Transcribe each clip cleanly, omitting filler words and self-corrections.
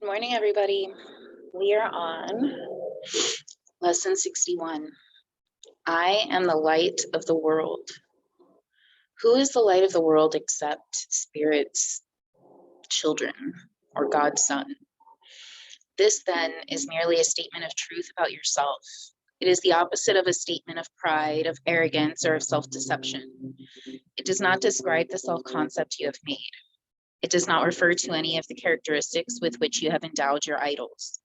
Good morning, everybody. We are on lesson 61. I am the light of the world. Who is the light of the world except Spirit's children or God's Son? This then is merely a statement of truth about yourself. It is the opposite of a statement of pride, of arrogance, or of self-deception. It does not describe the self-concept you have made. It does not refer to any of the characteristics with which you have endowed your idols.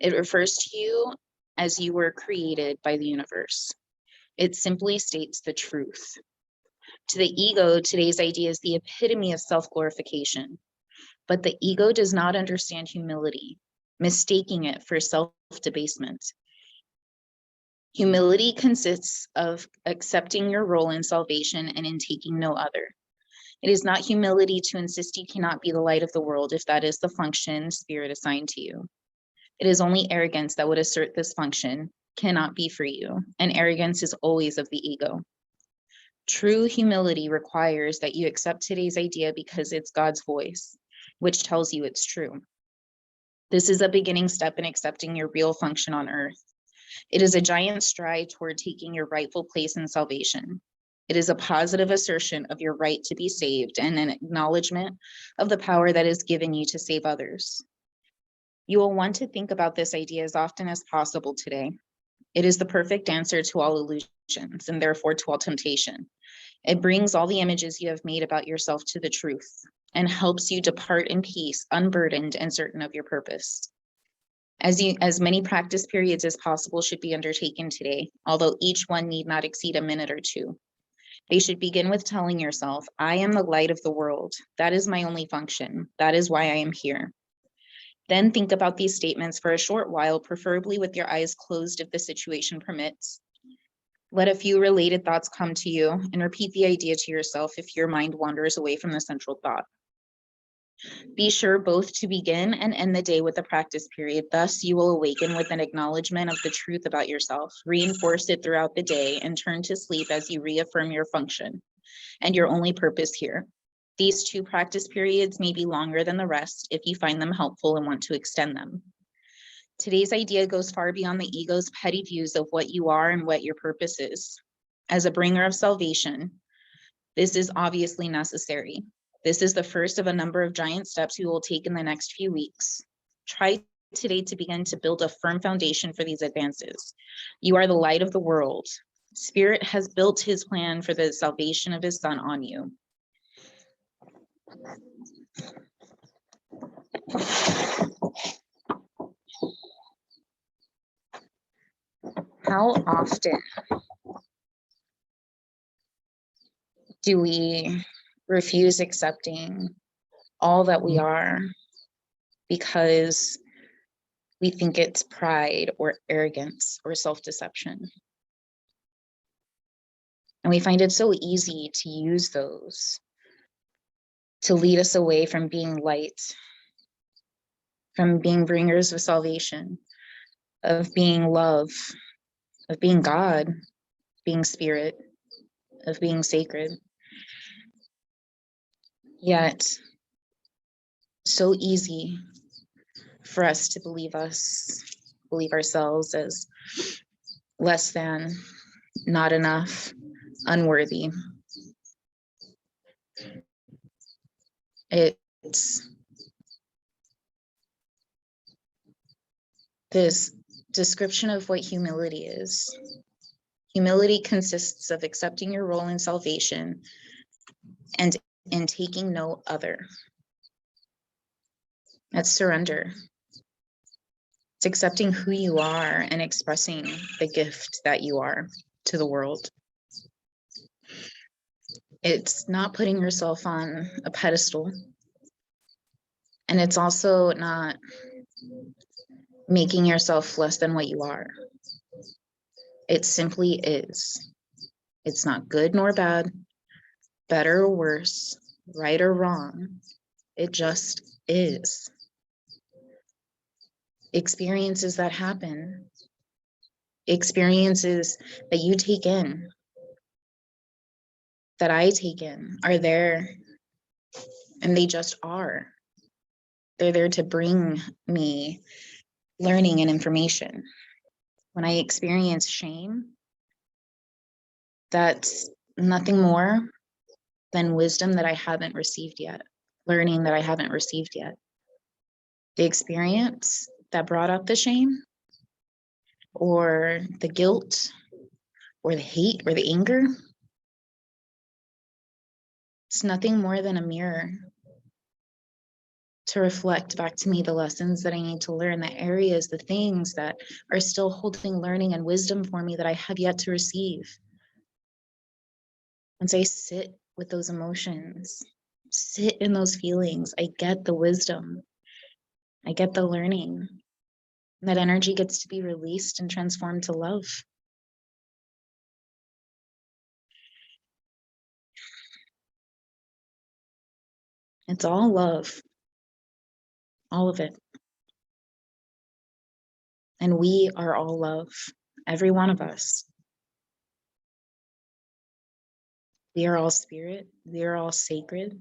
It refers to you as you were created by the universe. It simply states the truth. To the ego, today's idea is the epitome of self-glorification. But the ego does not understand humility, mistaking it for self-debasement. Humility consists of accepting your role in salvation and in taking no other. It is not humility to insist you cannot be the light of the world if that is the function Spirit assigned to you. It is only arrogance that would assert this function cannot be for you, and arrogance is always of the ego. True humility requires that you accept today's idea because it's God's voice, which tells you it's true. This is a beginning step in accepting your real function on earth. It is a giant stride toward taking your rightful place in salvation. It is a positive assertion of your right to be saved and an acknowledgement of the power that is given you to save others. You will want to think about this idea as often as possible today. It is the perfect answer to all illusions and therefore to all temptation. It brings all the images you have made about yourself to the truth and helps you depart in peace, unburdened and certain of your purpose. As many practice periods as possible should be undertaken today, although each one need not exceed a minute or two. They should begin with telling yourself, I am the light of the world. That is my only function. That is why I am here. Then think about these statements for a short while, preferably with your eyes closed if the situation permits. Let a few related thoughts come to you and repeat the idea to yourself if your mind wanders away from the central thought. Be sure both to begin and end the day with a practice period. Thus, you will awaken with an acknowledgement of the truth about yourself, reinforce it throughout the day, and turn to sleep as you reaffirm your function and your only purpose here. These two practice periods may be longer than the rest if you find them helpful and want to extend them. Today's idea goes far beyond the ego's petty views of what you are and what your purpose is. As a bringer of salvation, this is obviously necessary. This is the first of a number of giant steps we will take in the next few weeks. Try today to begin to build a firm foundation for these advances. You are the light of the world. Spirit has built his plan for the salvation of his Son on you. How often do we refuse accepting all that we are because we think it's pride or arrogance or self-deception? And we find it so easy to use those to lead us away from being light, from being bringers of salvation, of being love, of being God, being spirit, of being sacred. Yet, so easy for us to believe ourselves as less than, not enough, unworthy. It's this description of what humility is. Humility consists of accepting your role in salvation and in taking no other. That's surrender. It's accepting who you are and expressing the gift that you are to the world. It's not putting yourself on a pedestal. And it's also not making yourself less than what you are. It simply is. It's not good nor bad, better or worse, right or wrong. It just is. Experiences that happen, experiences that you take in, that I take in, are there, and they just are. They're there to bring me learning and information. When I experience shame, that's nothing more than wisdom that I haven't received yet, learning that I haven't received yet. The experience that brought up the shame, or the guilt, or the hate, or the anger, it's nothing more than a mirror to reflect back to me the lessons that I need to learn, the areas, the things that are still holding learning and wisdom for me that I have yet to receive. Once I sit with those emotions, sit in those feelings, I get the wisdom, I get the learning. That energy gets to be released and transformed to love. It's all love, all of it. And we are all love, every one of us. We are all spirit, we are all sacred.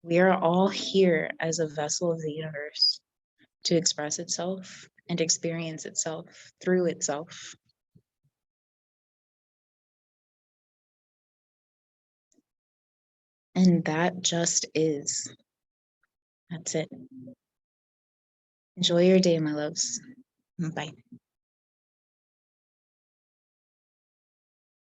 We are all here as a vessel of the universe to express itself and experience itself through itself. And that just is. That's it. Enjoy your day, my loves. Bye.